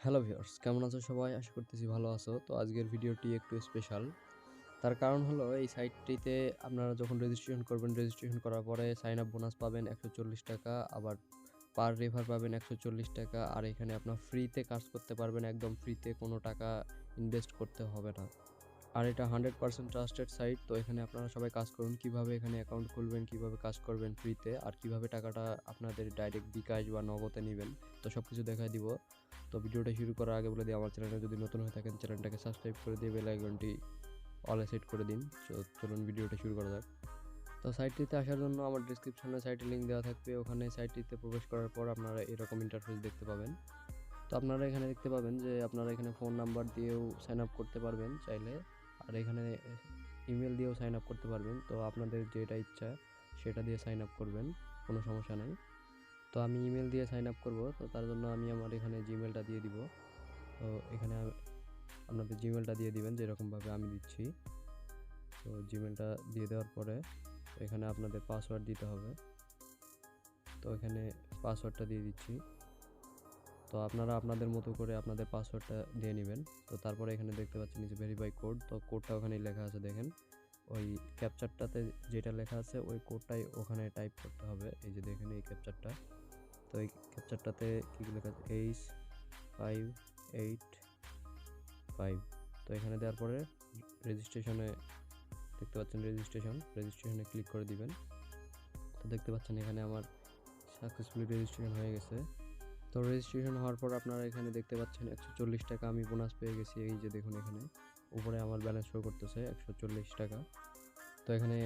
Hello viewers, কেমন আছো সবাই? আশা করতেছি ভালো আছো। তো আজকের ভিডিওটি একটু স্পেশাল। তার কারণ হলো এই সাইটটিতে আপনারা যখন রেজিস্ট্রেশন করবেন, রেজিস্ট্রেশন করার পরে সাইন আপ বোনাস পাবেন ৳১৪০, আবার পার রেফার পাবেন ৳১৪০, আর এখানে আপনার ফ্রিতে কাজ করতে পারবেন, একদম ফ্রিতে, কোনো টাকা ইনভেস্ট করতে হবে না। আর এটা 100% ট্রাস্টেড সাইট। তো এখানে আপনারা সবাই কাজ করুন। কিভাবে এখানে অ্যাকাউন্ট খুলবেন, কিভাবে কাজ করবেন ফ্রিতে, আর কিভাবে টাকাটা আপনাদের ডাইরেক্ট বিকাশ বা নগদে নিবেন, তো সবকিছু দেখায় দিব। তো ভিডিওটা শুরু করার আগে বলে দিই, আমার চ্যানেলে যদি নতুন হয়ে থাকেন চ্যানেলটাকে সাবস্ক্রাইব করে দিয়ে বেল আইকনটি অলে সেট করে দিন। চলুন ভিডিওটা শুরু করা যাক। তো সাইটটিতে আসার জন্য আমার ডেসক্রিপশনে সাইটের লিঙ্ক দেওয়া থাকবে। ওখানে সাইটটিতে প্রবেশ করার পর আপনারা এরকম ইন্টারফেস দেখতে পাবেন। তো আপনারা এখানে দেখতে পাবেন যে আপনারা এখানে ফোন নাম্বার দিয়েও সাইন আপ করতে পারবেন চাইলে, আর এখানে ইমেল দিয়েও সাইন আপ করতে পারবেন। তো আপনাদের যেটা ইচ্ছা সেটা দিয়ে সাইন আপ করবেন, কোনো সমস্যা নেই। তো আমি ইমেল দিয়ে সাইন আপ করব। তো তার জন্য আমি আমার এখানে জিমেলটা দিয়ে দিব। তো এখানে আপনাদের জিমেলটা দিয়ে দিবেন যেরকমভাবে আমি দিচ্ছি। তো জিমেলটা দিয়ে দেওয়ার পরে এখানে আপনাদের পাসওয়ার্ড দিতে হবে। তো এখানে পাসওয়ার্ডটা দিয়ে দিচ্ছি। তো আপনারা আপনাদের মতো করে আপনাদের পাসওয়ার্ডটা দিয়ে নেবেন। তো তারপরে এখানে দেখতে পাচ্ছেন নিচে ভেরিফাই কোড, তো কোডটা ওখানেই লেখা আছে দেখেন। ওই ক্যাপচারটাতে যেটা লেখা আছে ওই কোডটাই ওখানে টাইপ করতে হবে। এই যে দেখেন এই ক্যাপচারটা। তো এই ক্যাপচারটাতে কী লেখা আছে, H5885। তো এখানে দেওয়ার পরে রেজিস্ট্রেশনে দেখতে পাচ্ছেন রেজিস্ট্রেশনে ক্লিক করে দিবেন। তো দেখতে পাচ্ছেন এখানে আমার সাকসেসফুলি রেজিস্ট্রেশন হয়ে গেছে। তো রেজিস্ট্রেশন হওয়ার পর আপনারা এখানে দেখতে পাচ্ছেন ৳১৪০ আমি বোনাস পেয়ে গেছি। এই যে দেখুন এখানে উপরে আমার ব্যালেন্স শো করতেছে ৳১৪০। তো এখানে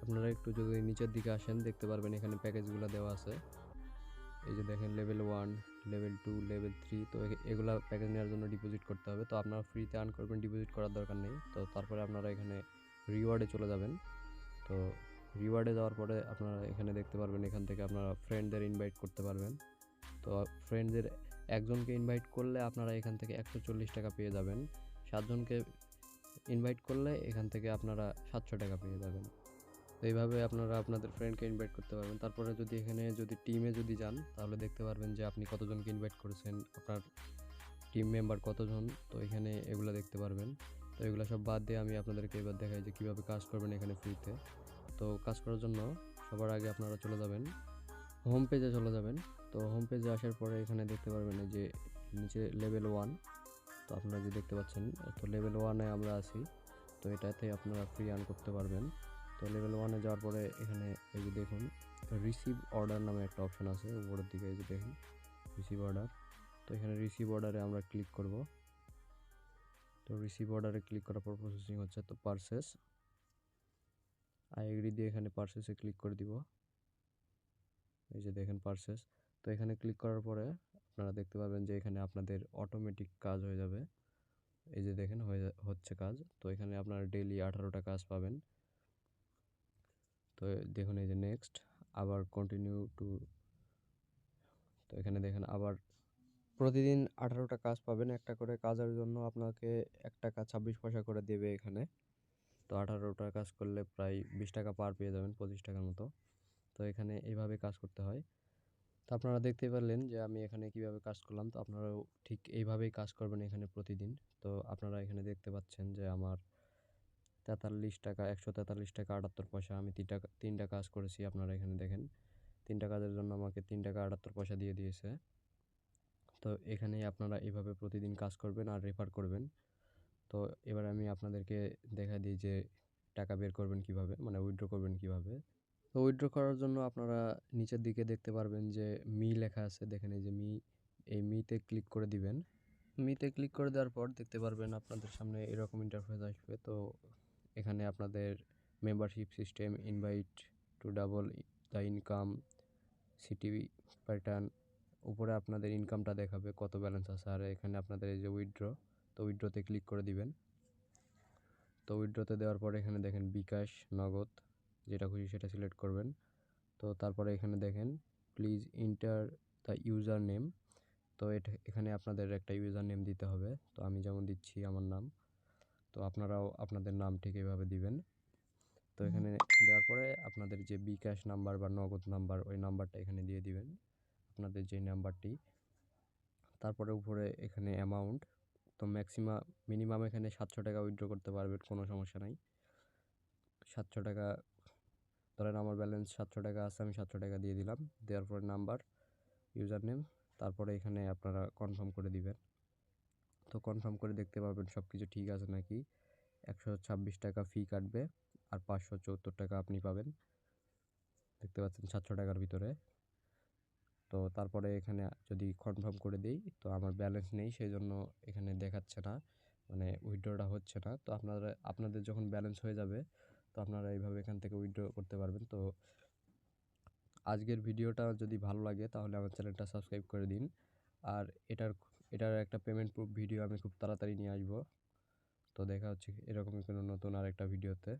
আপনারা একটু যদি নিচের দিকে আসেন দেখতে পারবেন এখানে প্যাকেজগুলো দেওয়া আছে। এই যে দেখেন লেভেল 1, লেভেল 2, লেভেল 3। তো এগুলা প্যাকেজ নেওয়ার জন্য ডিপোজিট করতে হবে। তো আপনারা ফ্রিতে আর্ন করবেন, ডিপোজিট করার দরকার নেই। তো তারপরে আপনারা এখানে রিওয়ার্ডে চলে যাবেন। তো রিওয়ার্ডে যাওয়ার পরে আপনারা এখানে দেখতে পারবেন এখান থেকে আপনারা ফ্রেন্ডদের ইনভাইট করতে পারবেন। তো ফ্রেন্ডদের একজনকে ইনভাইট করলে আপনারা এখান থেকে ৳১৪০ পেয়ে যাবেন। ৭ জনকে ইনভাইট করলে এখান থেকে আপনারা ৳৭০০ পেয়ে যাবেন। তো এইভাবে আপনারা আপনাদের ফ্রেন্ডকে ইনভাইট করতে পারবেন। তারপরে যদি এখানে টিমে যান তাহলে দেখতে পারবেন যে আপনি কতজনকে ইনভাইট করেছেন, আপনার টিম মেম্বার কতজন। তো এখানে এগুলা দেখতে পারবেন। তো এগুলা সব বাদ দিয়ে আমি আপনাদেরকে এবার দেখাই যে কীভাবে কাজ করবেন এখানে ফ্রিতে। তো কাজ করার জন্য সবার আগে আপনারা চলে যাবেন হোম পেজে চলে যাবেন। তো হোম পেজে আসার পরে এখানে দেখতে পারবেন এই যে নিচে লেভেল 1। তো আপনারা যে দেখতে পাচ্ছেন, তো লেভেল 1-এ আমরা আছি। তো এটাতে আপনারা ফ্রি আর্ন করতে পারবেন। তো লেভেল 1-এ যাওয়ার পরে এখানে এই যে দেখুন রিসিভ অর্ডার নামে একটা অপশন আছে উপরের দিকে, এই যে দেখুন রিসিভ অর্ডার। তো এখানে রিসিভ অর্ডারে আমরা ক্লিক করব। তো রিসিভ অর্ডারে ক্লিক করার পর প্রসেসিং হচ্ছে। তো পারচেস, আই এগ্রি দিয়ে এখানে পারচেসে ক্লিক করে দিব। এই যে দেখেন পারচেস। তো এখানে ক্লিক করার পরে আপনারা দেখতে পাবেন যে এখানে আপনাদের অটোমেটিক কাজ হয়ে যাবে। এই যে দেখেন হচ্ছে কাজ। তো এখানে আপনারা ডেইলি 18টা কাজ পাবেন। তো দেখুন এই যে নেক্সট, আবার কন্টিনিউ টু। তো এখানে দেখেন আবার প্রতিদিন 18টা কাজ পাবেন। একটা করে কাজের জন্য আপনাকে ৳১.26 করে দেবে এখানে। তো 18টা কাজ করলে প্রায় ৳20 পার পেয়ে যাবেন, ৳25 মতো। তো এখানে এইভাবে কাজ করতে হয়। তো আপনারা দেখতেই পারলেন যে আমি এখানে কিভাবে কাজ করলাম। তো আপনারাও ঠিক এইভাবেই কাজ করবেন এখানে প্রতিদিন। তো আপনারা এখানে দেখতে পাচ্ছেন যে আমার ৳১৪৩.৭৮ আমি 3টা কাজ করেছি। আপনারা এখানে দেখেন 3টা কাজের জন্য আমাকে ৳৩.৭৮ দিয়ে দিয়েছে। তো এখানেই আপনারা এভাবে প্রতিদিন কাজ করবেন আর রেফার করবেন। তো এবার আমি আপনাদেরকে দেখাই দিই যে টাকা বের করবেন কিভাবে, মানে উইথড্র করবেন কিভাবে। তো উইথড্র করার জন্য আপনারা নিচের দিকে দেখতে পারবেন যে মি লেখা আছে, দেখেন এই যে এই মিতে ক্লিক করে দিবেন। মিতে ক্লিক করে দেওয়ার পর দেখতে পারবেন আপনাদের সামনে এরকম ইন্টারফেস আসবে। তো এখানে আপনাদের membership system, invite to double the income, city pattern, উপরে আপনাদের ইনকামটা দেখাবে কত ব্যালেন্স আছে, আর এখানে আপনাদের এই যে উইথড্র। তো উইথড্রতে ক্লিক করে দিবেন। তো উইথড্রতে দেওয়ার পরে এখানে দেখেন বিকাশ, নগদ, যেটা খুশি সেটা সিলেক্ট করবেন। তো তারপরে এখানে দেখেন please enter the user name. তো এখানে আপনাদের একটা ইউজার নেম দিতে হবে। তো আমি যেমন দিচ্ছি আমার নাম। তো আপনারাও আপনাদের নাম ঠিক এভাবে দিবেন। তো এখানে দেওয়ার পরে আপনাদের যে বিকাশ নাম্বার বা নগদ নাম্বার, ওই নাম্বারটা এখানে দিয়ে দিবেন, আপনাদের যে নাম্বারটি। তারপরে উপরে এখানে অ্যামাউন্ট, তো মিনিমাম এখানে 700 টাকা উইথড্র করতে পারবেন, কোনো সমস্যা নাই। 700 টাকা, ধরেন আমার ব্যালেন্স 700 টাকা আছে, আমি 700 টাকা দিয়ে দিলাম। দেওয়ার পরে নাম্বার, ইউজার নেম, তারপরে এখানে আপনারা কনফার্ম করে দিবেন। তো কনফার্ম করে দেখতে পাবেন সব কিছু ঠিক আছে নাকি। 126 টাকা ফি কাটবে, আর 574 টাকা আপনি পাবেন, দেখতে পাচ্ছেন 700 টাকার ভিতরে। তো তারপরে এখানে যদি কনফার্ম করে দেই, তো আমার ব্যালেন্স নেই, সেই জন্য এখানে দেখাচ্ছে না, মানে উইথড্রটা হচ্ছে না। তো আপনাদের যখন ব্যালেন্স হয়ে যাবে, তো আপনারা এইভাবে এখান থেকে উইথড্র করতে পারবেন। তো আজকের ভিডিওটা যদি ভালো লাগে তাহলে আমার চ্যানেলটা সাবস্ক্রাইব করে দিন। আর এটার একটা পেমেন্ট প্রুফ ভিডিও আমি খুব তাড়াতাড়ি নিয়ে আসবো। তো দেখা হচ্ছে এরকমই কোনো নতুন আরেকটা ভিডিওতে।